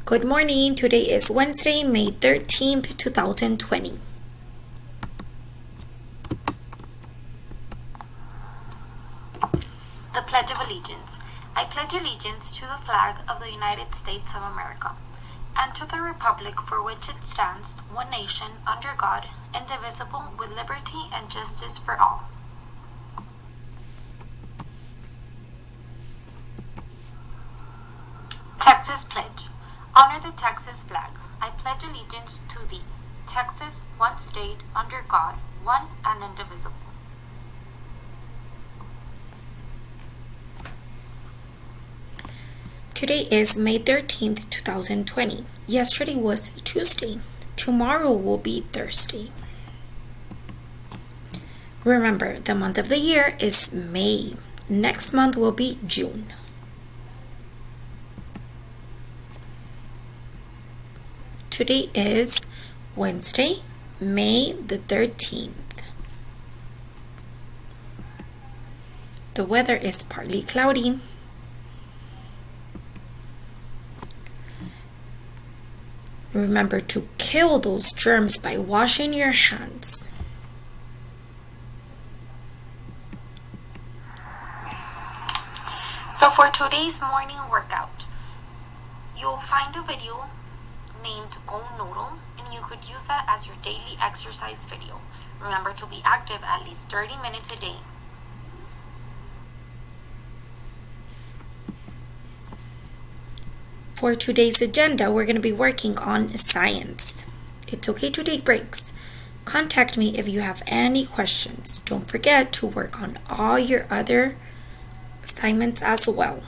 Good morning. Today is Wednesday, May 13th, 2020. The Pledge of Allegiance. I pledge allegiance to the flag of the United States of America and to the republic for which it stands, one nation, under God, indivisible, with liberty and justice for all. Texas Pledge. Honor the Texas flag. I pledge allegiance to thee, Texas, one state, under God, one and indivisible. Today is May 13th, 2020. Yesterday was Tuesday. Tomorrow will be Thursday. Remember, the month of the year is May. Next month will be June. Today is Wednesday, May the 13th. The weather is partly cloudy. Remember to kill those germs by washing your hands. So for today's morning workout, you'll find a video named Go Noodle, and you could use that as your daily exercise video. Remember to be active at least 30 minutes a day. For today's agenda, we're going to be working on science. It's okay to take breaks. Contact me if you have any questions. Don't forget to work on all your other assignments as well.